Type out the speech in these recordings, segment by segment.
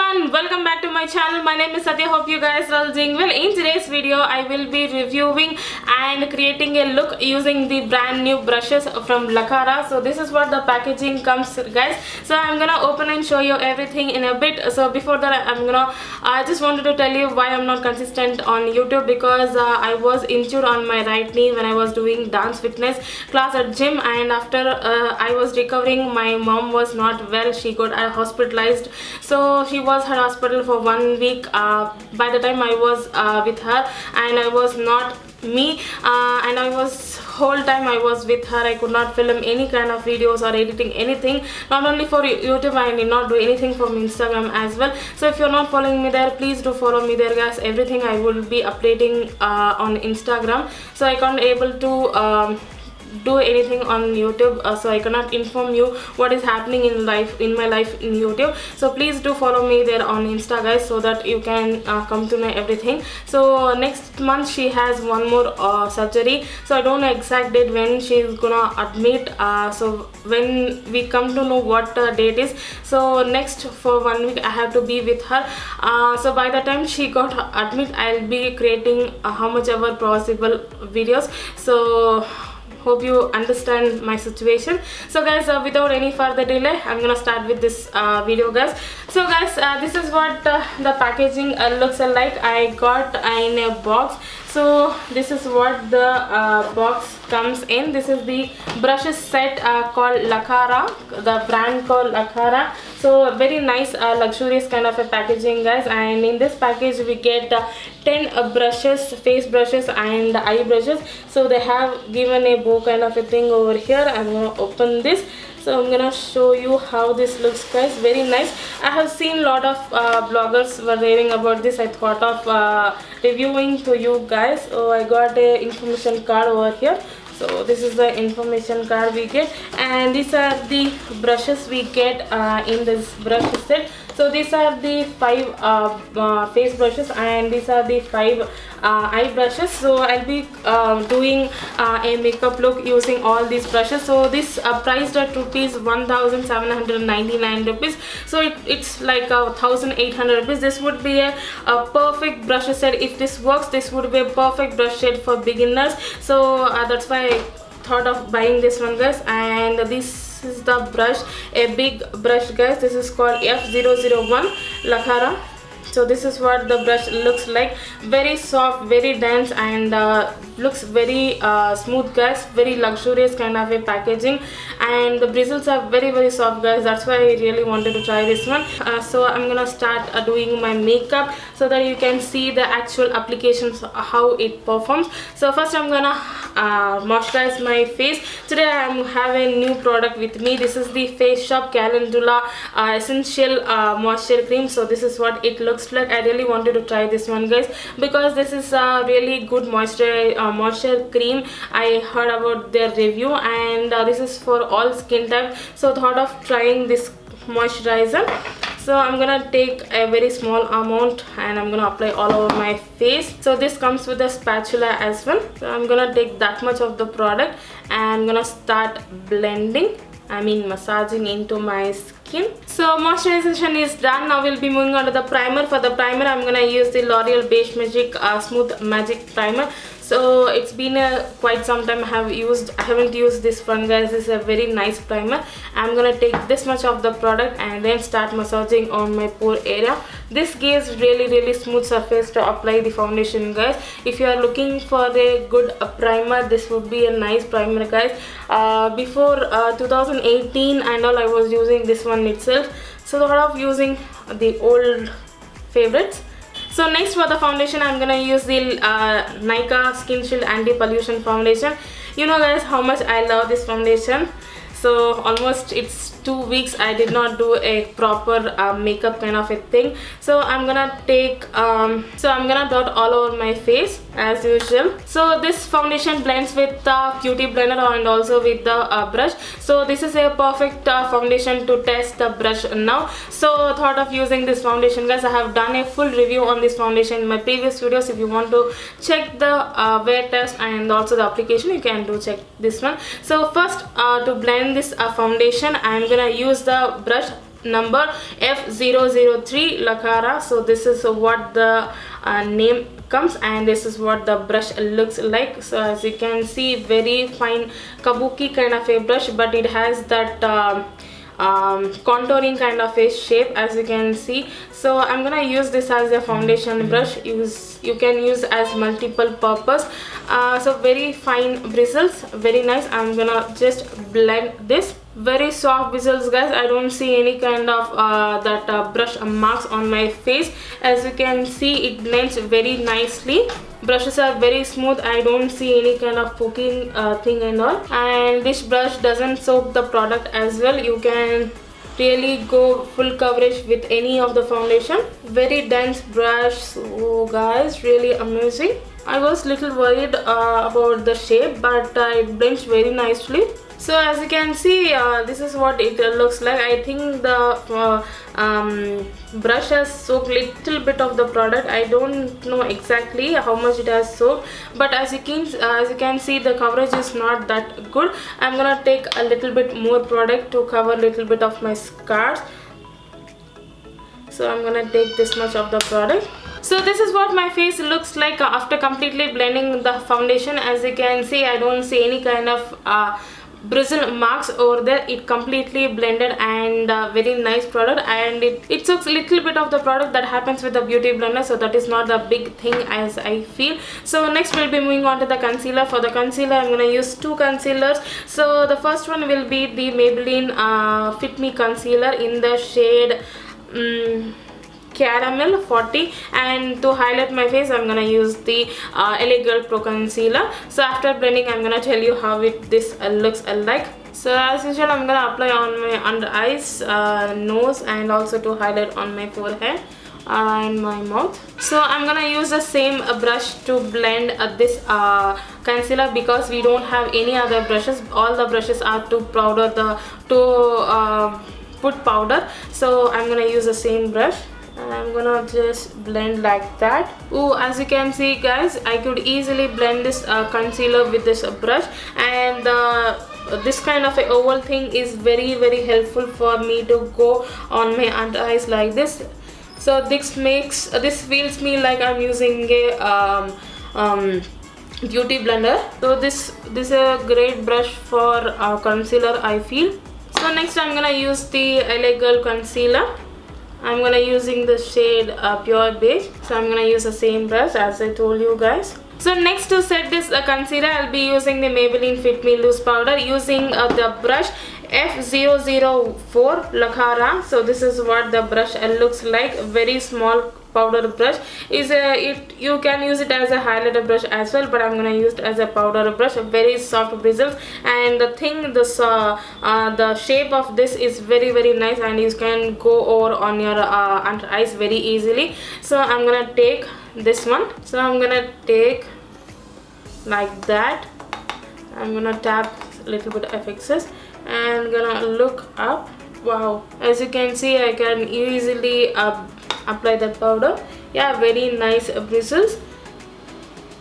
everyone, welcome back to my channel. My name is Sathya. Hope you guys are all doing well. In today's video I will be reviewing and creating a look using the brand new brushes from LACARA. So this is what the packaging comes, guys. So I'm gonna open and show you everything in a bit. So before that I just wanted to tell you why I'm not consistent on YouTube, because I was injured on my right knee when I was doing dance fitness class at gym, and after I was recovering, my mom was not well. She got hospitalized, so she was at hospital for 1 week. By the time I was with her, and I was not me, and I was whole time I was with her. I could not film any kind of videos or editing anything, not only for YouTube, I did not do anything from Instagram as well. So if you're not following me there, please do follow me there, guys. Everything I will be updating on Instagram, so I can't able to do anything on YouTube, so I cannot inform you what is happening in my life in YouTube. So please do follow me there on Insta, guys, so that you can come to know everything. So next month she has one more surgery, so I don't know exact date when she is gonna admit. So when we come to know what date is, so next for 1 week I have to be with her. So by the time she got admit, I'll be creating how much ever possible videos. So hope you understand my situation. So guys, without any further delay, I'm gonna start with this video, guys. So guys, this is what the packaging looks like. I got in a box. So this is what the box comes in. This is the brushes set called LACARA, the brand called LACARA. So very nice luxurious kind of a packaging, guys. And in this package we get 10 brushes, face brushes and eye brushes. So they have given a bow kind of a thing over here. I'm gonna open this. So I'm gonna show you how this looks, guys. Very nice. I have seen a lot of bloggers were raving about this. I thought of reviewing to you guys. So I got a information card over here. So this is the information card we get, and these are the brushes we get in this brush set. So these are the 5 face brushes, and these are the 5 eye brushes. So I'll be doing a makeup look using all these brushes. So this priced at rupees 1799 rupees. So it's like 1800 rupees. This would be a perfect brush set. If this works, this would be a perfect brush set for beginners. So that's why I thought of buying this one, guys. And this is the brush, a big brush, guys. This is called F001 LACARA. So this is what the brush looks like. Very soft, very dense, and looks very smooth, guys. Very luxurious kind of a packaging, and the bristles are very soft, guys. That's why I really wanted to try this one. So I'm gonna start doing my makeup so that you can see the actual applications, how it performs. So first I'm gonna moisturize my face. Today I have a new product with me. This is the Face Shop Calendula Essential Moisture Cream. So this is what it looks like. I really wanted to try this one, guys, because this is a really good moisture cream. I heard about their review, and this is for all skin type. So thought of trying this moisturizer. So I'm gonna take a very small amount and I'm gonna apply all over my face. So this comes with a spatula as well. So I'm gonna take that much of the product and I'm gonna start blending, massaging into my skin. So moisturization is done. Now we'll be moving on to the primer. For the primer, I'm gonna use the L'Oreal Beige Magique Smooth Magic Primer. So it's been quite some time I haven't used this one, guys. This is a very nice primer. I'm gonna take this much of the product and then start massaging on my pore area. This gives really smooth surface to apply the foundation, guys. If you are looking for a good primer, this would be a nice primer, guys. Before 2018 and all, I was using this one itself. So thought of using the old favorites. So next for the foundation, I'm gonna use the Nykaa SkinShield Anti-Pollution Foundation. You know, guys, how much I love this foundation. So almost it's 2 weeks I did not do a proper makeup kind of a thing. So I'm gonna take I'm gonna dot all over my face as usual. So this foundation blends with the beauty blender and also with the brush. So this is a perfect foundation to test the brush now. So thought of using this foundation, guys. I have done a full review on this foundation in my previous videos. If you want to check the wear test and also the application, you can do check this one. So first to blend this foundation, I'm gonna use the brush number F003 LACARA. So this is what the name comes, and this is what the brush looks like. So as you can see, very fine kabuki kind of a brush, but it has that contouring kind of a shape, as you can see. So I'm gonna use this as a foundation brush. You can use as multiple purpose. So very fine bristles, very nice. I'm gonna just blend this. Very soft bristles, guys. I don't see any kind of brush marks on my face. As you can see, it blends very nicely. Brushes are very smooth. I don't see any kind of poking thing and all. And this brush doesn't soak the product as well. You can really go full coverage with any of the foundation. Very dense brush. So guys, really amazing. I was little worried about the shape, but it blends very nicely. So as you can see, this is what it looks like. I think the brush has soaked little bit of the product. I don't know exactly how much it has soaked, but as you can see, the coverage is not that good. I'm gonna take a little bit more product to cover a little bit of my scars. So I'm gonna take this much of the product. So this is what my face looks like after completely blending the foundation. As you can see, I don't see any kind of bristle marks over there. It completely blended, and very nice product, and it soaks a little bit of the product. That happens with the beauty blender, so that is not a big thing as I feel. So next we'll be moving on to the concealer. For the concealer, I'm going to use two concealers. So the first one will be the Maybelline Fit Me concealer in the shade Caramel 40, and to highlight my face I'm gonna use the LA Girl Pro concealer. So after blending, I'm gonna tell you how this looks like. So as usual, I'm gonna apply on my under eyes, nose, and also to highlight on my forehead and my mouth. So I'm gonna use the same brush to blend this concealer, because we don't have any other brushes. All the brushes are to powder put powder. So I'm gonna use the same brush, and I'm gonna just blend like that. Oh, as you can see, guys, I could easily blend this concealer with this brush, and this kind of a oval thing is very helpful for me to go on my under eyes like this. So this feels me like I'm using a beauty blender. So this is a great brush for concealer, I feel. So next I'm gonna use the LA Girl concealer. I'm gonna using the shade Pure Beige. So I'm gonna use the same brush as I told you guys. So next, to set this concealer, I'll be using the Maybelline Fit Me loose powder, using the brush F004 LACARA. So this is what the brush looks like. Very small powder brush. You can use it as a highlighter brush as well, but I'm gonna use it as a powder brush. Very soft bristles, and the shape of this is very nice, and you can go over on your under eyes very easily. So I'm gonna take this one. So I'm gonna take like that. I'm gonna tap a little bit of excess and gonna look up. Wow, as you can see, I can easily apply that powder. Yeah, very nice bristles.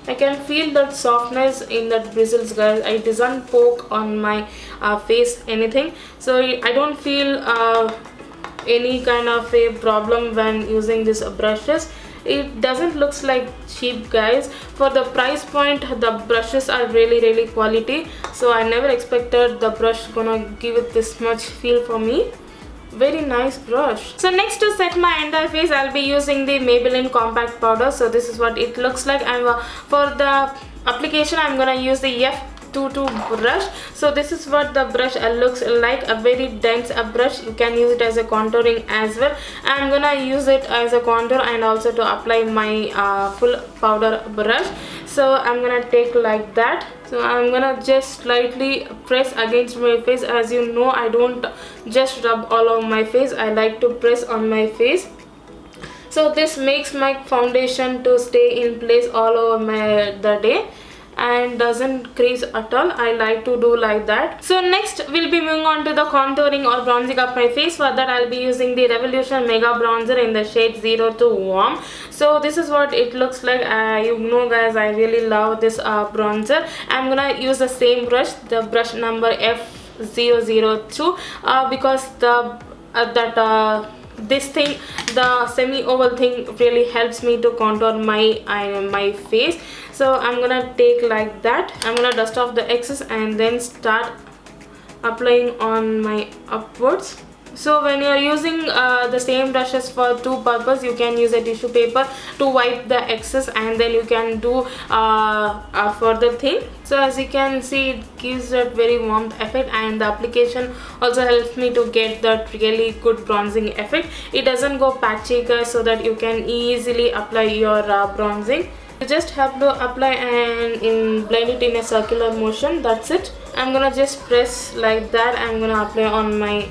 I can feel that softness in that bristles, guys. It doesn't poke on my face anything, so I don't feel any kind of a problem when using these brushes. It doesn't looks like cheap, guys. For the price point, the brushes are really quality. So I never expected the brush gonna give it this much feel for me. Very nice brush. So next, to set my entire face, I'll be using the Maybelline compact powder. So this is what it looks like. And for the application, I'm gonna use the F22 brush. So this is what the brush looks like. A very dense brush. You can use it as a contouring as well. I'm gonna use it as a contour and also to apply my full powder brush. So I'm gonna take like that. So I'm gonna just slightly press against my face. As you know, I don't just rub all over my face. I like to press on my face. So this makes my foundation to stay in place all over the day and doesn't crease at all. I like to do like that. So next we'll be moving on to the contouring or bronzing up my face. For that, I'll be using the Revolution Mega Bronzer in the shade 02 Warm. So this is what it looks like. You know, guys, I really love this bronzer. I'm gonna use the same brush, the brush number F002, because the this thing, the semi oval thing, really helps me to contour my face. So I'm gonna take like that. I'm gonna dust off the excess and then start applying on my upwards. So when you are using the same brushes for two purposes, you can use a tissue paper to wipe the excess, and then you can do a further thing. So as you can see, it gives that very warmth effect, and the application also helps me to get that really good bronzing effect. It doesn't go patchy guys, so that you can easily apply your bronzing. You just have to apply and blend it in a circular motion. That's it. I'm gonna just press like that. I'm gonna apply on my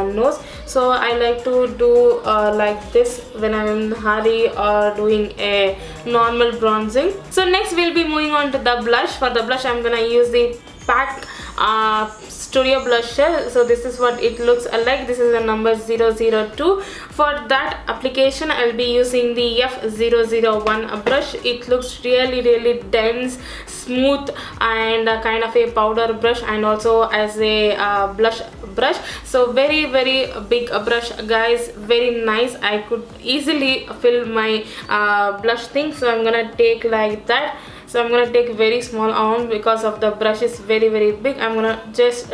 nose. So I like to do like this when I'm in a hurry or doing a normal bronzing. So next we'll be moving on to the blush. For the blush, I'm gonna use the PAC Studio blusher. So this is what it looks like. This is the number 002. For that application, I'll be using the F001 brush. It looks really dense, smooth, and kind of a powder brush, and also as a blush brush. So very big brush guys, very nice. I could easily fill my blush thing. So I'm gonna take like that. So I'm gonna take very small amount because of the brush is very big. I'm gonna just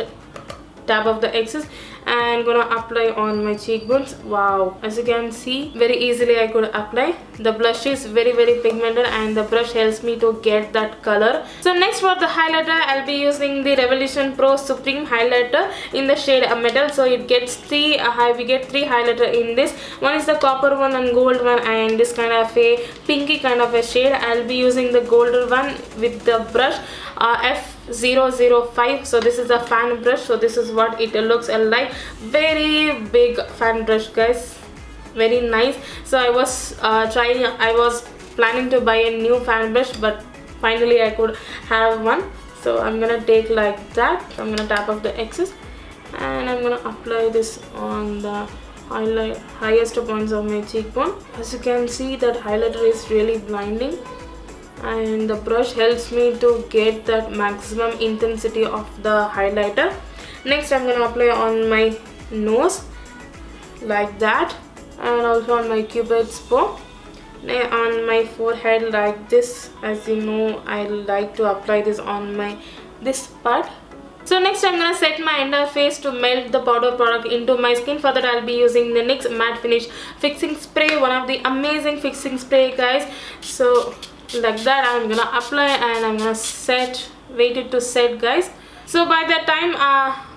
tap off the excess and gonna apply on my cheekbones. Wow, as you can see, very easily I could apply. The blush is very pigmented, and the brush helps me to get that color. So next for the highlighter, I'll be using the Revolution Pro Supreme highlighter in the shade Metal. So it gets we get three highlighter in this. One is the copper one and gold one, and this kind of a pinky kind of a shade. I'll be using the golden one with the brush F005. So this is a fan brush. So this is what it looks like. Very big fan brush guys, very nice. So I was planning to buy a new fan brush, but finally I could have one. So I'm gonna take like that. I'm gonna tap off the excess, and I'm gonna apply this on the highest points of my cheekbone. As you can see, that highlighter is really blinding, and the brush helps me to get that maximum intensity of the highlighter. Next I'm going to apply on my nose like that, and also on my cupid's bow, on my forehead like this. As you know, I like to apply this on this part. So next I'm gonna set my entire face to melt the powder product into my skin. For that I'll be using the NYX Matte Finish Fixing Spray, one of the amazing fixing spray guys. So like that I'm gonna apply, and I'm gonna wait it to set guys. So by that time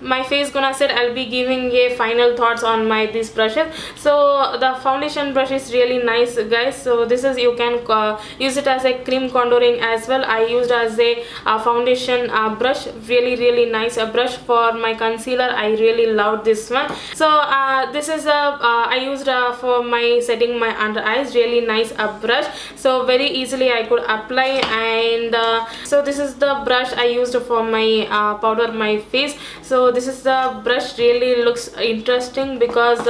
my face gonna set, I'll be giving a final thoughts on these brushes. So the foundation brush is really nice guys. So this is, you can use it as a cream contouring as well. I used as a foundation brush, really nice brush. For my concealer, I really loved this one. So this is I used for my setting my under eyes, really nice brush. So very easily I could apply, and so this is the brush I used for my powder my face. So this is the brush, really looks interesting because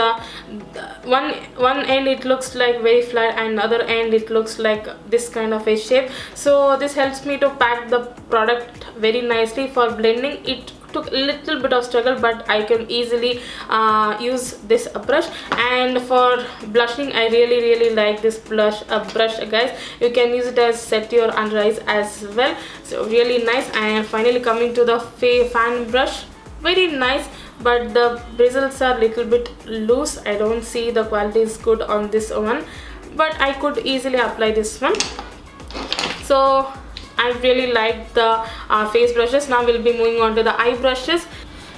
one end it looks like very flat, and other end it looks like this kind of a shape. So this helps me to pack the product very nicely. For blending, it took a little bit of struggle, but I can easily use this brush. And for blushing, I really like this brush guys. You can use it as set your under eyes as well. So really nice. And finally coming to the fan brush, very nice, but the bristles are little bit loose. I don't see the quality is good on this one, but I could easily apply this one. So I really like the face brushes. Now we'll be moving on to the eye brushes.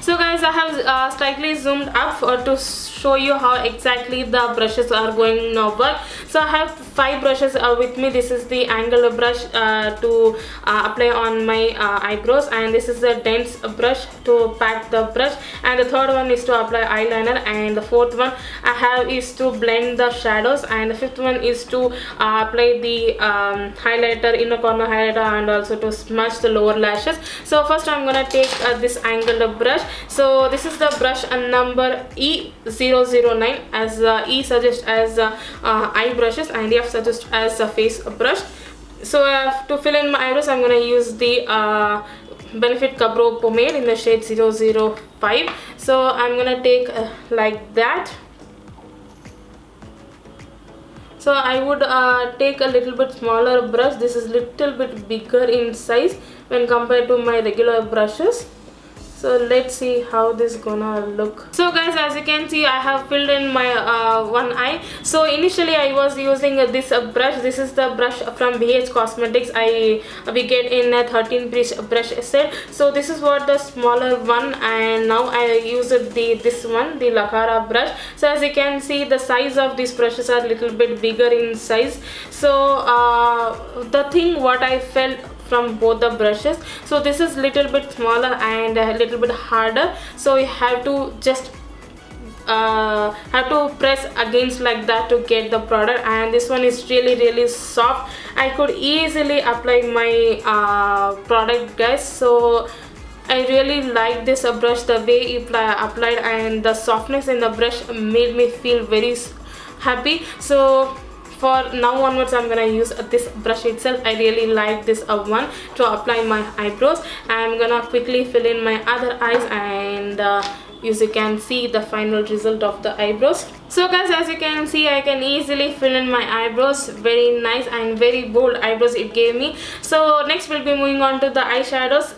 So guys, I have slightly zoomed up to show you how exactly the brushes are going to work. So I have 5 brushes with me. This is the angle brush to apply on my eyebrows, and this is the dense brush to pack the brush, and the third one is to apply eyeliner, and the fourth one I have is to blend the shadows, and the fifth one is to apply the highlighter, inner corner highlighter, and also to smudge the lower lashes. So first I'm gonna take this angled brush. So this is the brush number E009, as E suggests as eye brushes and F suggests as a face brush. So to fill in my eyebrows, I'm gonna use the Benefit Cover Pomade in the shade 005. So I'm gonna take like that. So I would take a little bit smaller brush. This is little bit bigger in size when compared to my regular brushes. So let's see how this gonna look. So guys, as you can see, I have filled in my one eye. So initially I was using this brush. This is the brush from Beige Cosmetics. We get in a 13-piece brush set. So this is what the smaller one, and now I use this one, the LACARA brush. So as you can see, the size of these brushes are a little bit bigger in size. So the thing what I felt from both the brushes, so this is little bit smaller and a little bit harder, so you have to just have to press against like that to get the product. And this one is really soft. I could easily apply my product, guys. So I really like this brush, the way it applied, and the softness in the brush made me feel very happy. So for now onwards, I'm gonna use this brush itself. I really like this one to apply my eyebrows. I'm gonna quickly fill in my other eyes, and as you can see the final result of the eyebrows. So guys, as you can see, I can easily fill in my eyebrows. Very nice and very bold eyebrows it gave me. So next we'll be moving on to the eyeshadows.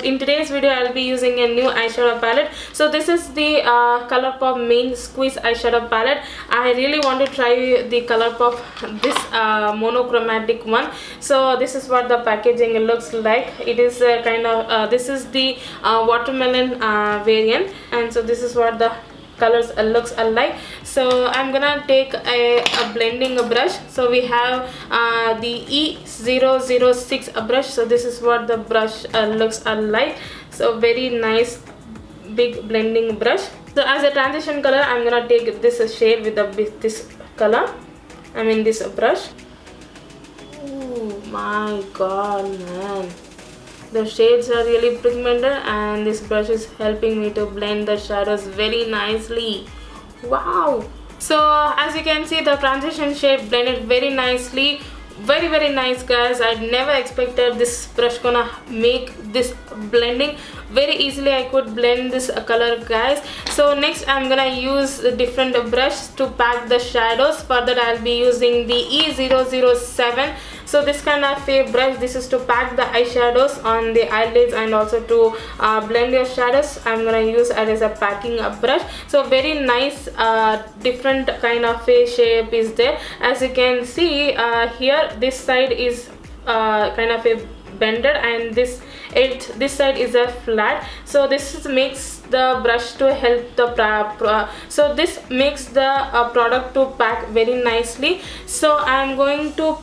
In today's video, I'll be using a new eyeshadow palette. So this is the Colourpop main squeeze eyeshadow palette. I really want to try the Colourpop, this monochromatic one. So this is what the packaging looks like. It is kind of this is the watermelon variant, and so this is what the colors looks alike. So I'm gonna take a blending brush. So we have the E006 brush. So this is what the brush looks alike. So very nice big blending brush. So as a transition color, I'm gonna take this shade with this color, this brush. Oh my god, man, the shades are really pigmented, and this brush is helping me to blend the shadows very nicely. Wow! So as you can see, the transition shade blended very nicely. Very nice, guys. I never expected this brush gonna make this blending very easily. I could blend this color, guys. So next I'm gonna use a different brush to pack the shadows. For that I'll be using the E007. So this kind of a brush, this is to pack the eyeshadows on the eyelids and also to blend your shadows. I'm gonna use it as a packing brush. So very nice different kind of a shape is there. As you can see here, this side is kind of a bended, and this side is a flat. So this makes the brush to help the so this makes the product to pack very nicely. So I'm going to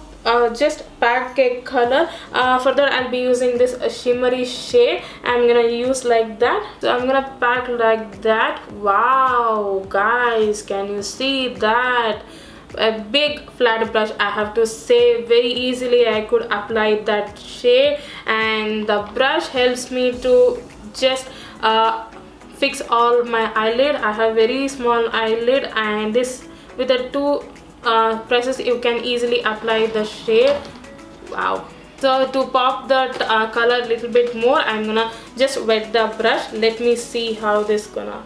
just pack a color. For that I'll be using this shimmery shade. I'm gonna use like that. So I'm gonna pack like that. Wow, guys, can you see that? A big flat brush, I have to say. Very easily I could apply that shade, and the brush helps me to just fix all my eyelid. I have very small eyelid, and this with the two presses you can easily apply the shade. Wow. So to pop that color a little bit more, I'm gonna just wet the brush. Let me see how this gonna.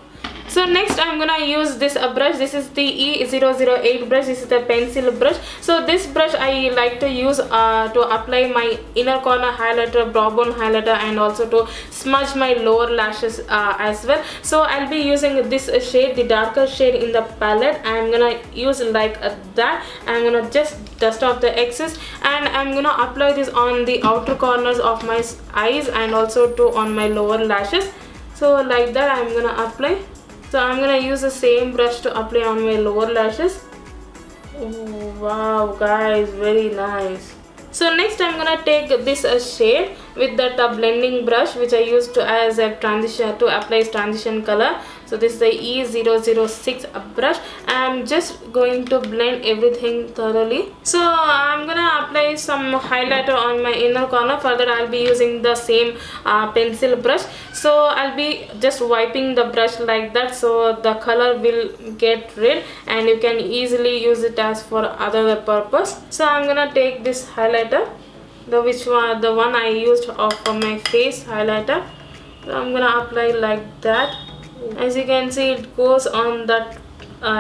So next I'm gonna use this brush. This is the E008 brush. This is the pencil brush. So this brush I like to use to apply my inner corner highlighter, brow bone highlighter, and also to smudge my lower lashes as well. So I'll be using this shade, the darker shade in the palette. I'm gonna use like that. I'm gonna just dust off the excess, and I'm gonna apply this on the outer corners of my eyes and also to on my lower lashes. So like that I'm gonna apply. So I'm gonna use the same brush to apply on my lower lashes. Oh, wow, guys, very nice. So next I'm gonna take this shade with that blending brush which I used to as a transition to apply transition color. So this is the E006 brush. I'm just going to blend everything thoroughly. So I'm gonna apply some highlighter on my inner corner. For that I'll be using the same pencil brush. So I'll be just wiping the brush like that, so the color will get rid and you can easily use it as for other purpose. So I'm gonna take this highlighter the one I used for my face highlighter. So I'm gonna apply like that. As you can see, it goes on that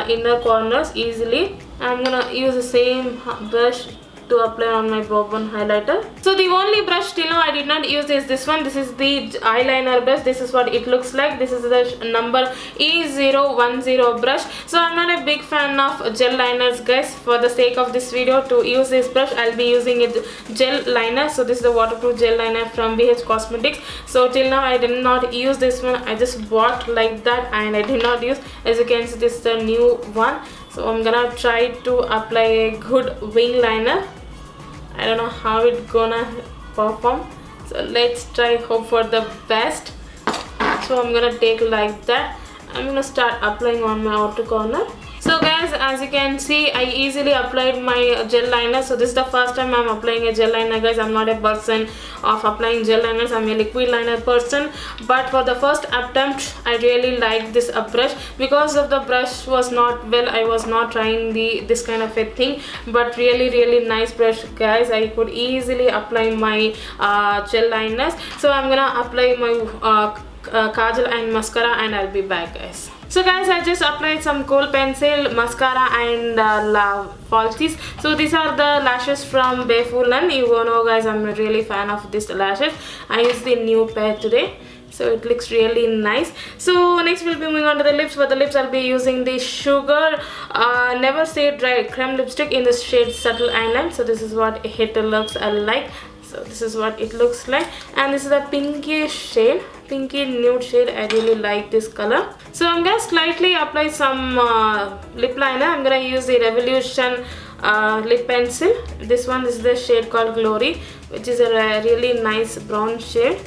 inner corners easily. I'm gonna use the same brush to apply on my brow bone highlighter. So the only brush till now I did not use is this one. This is the eyeliner brush. This is what it looks like. This is the number E010 brush. So I'm not a big fan of gel liners, guys. For the sake of this video, to use this brush, I'll be using a gel liner. So this is the waterproof gel liner from Beige Cosmetics. So till now I did not use this one. I just bought like that and I did not use. As you can see, this is the new one. So I'm gonna try to apply a good wing liner. I don't know how it's gonna perform, so let's try, hope for the best. So I'm gonna take like that. I'm gonna start applying on my outer corner. So guys, as you can see, I easily applied my gel liner. So this is the first time I'm applying a gel liner, guys. I'm not a person of applying gel liners. I'm a liquid liner person. But for the first attempt, I really liked this brush. Because of the brush was not well, I was not trying this kind of a thing. But really nice brush, guys. I could easily apply my gel liners. So I'm gonna apply my kajal and mascara and I'll be back, guys. So guys, I just applied some kohl pencil, mascara and falsies. So these are the lashes from Bepholan. You know, guys, I'm a really fan of these lashes. I used the new pair today, so it looks really nice. So next we'll be moving on to the lips. For the lips, I'll be using the Sugar Never Say Dry creme lipstick in the shade Subtle Island. So this is what it looks like. So this is what it looks like, and this is the pinky shade, pinky nude shade. I really like this color. So I'm gonna slightly apply some lip liner. I'm gonna use the Revolution lip pencil. This is the shade called Glory, which is a really nice brown shade.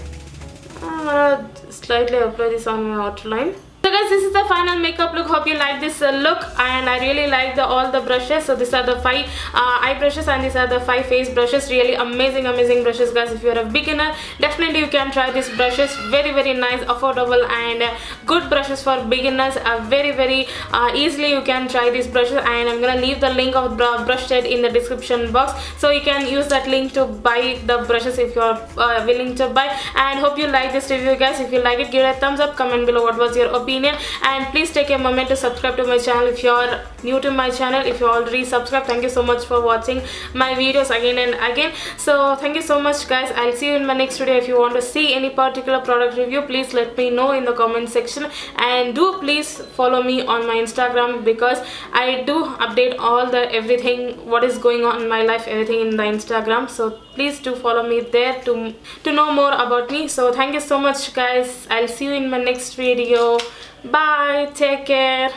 I'm gonna slightly apply this on my outline. So guys, this is the final makeup look. Hope you like this look, and I really like all the brushes. So these are the 5 eye brushes and these are the 5 face brushes. Really amazing brushes, guys. If you are a beginner, definitely you can try these brushes. Very nice, affordable and good brushes for beginners. Very easily you can try these brushes, and I'm gonna leave the link of brush set in the description box, so you can use that link to buy the brushes if you are willing to buy. And hope you like this review, guys. If you like it, give it a thumbs up, comment below what was your opinion, and please take a moment to subscribe to my channel if you are new to my channel. If you already subscribed, thank you so much for watching my videos again and again. So thank you so much, guys. I'll see you in my next video. If you want to see any particular product review, please let me know in the comment section, and do please follow me on my Instagram, because I do update all the everything what is going on in my life, everything in the Instagram. So please do follow me there to know more about me. So thank you so much, guys. I'll see you in my next video. Bye, take care.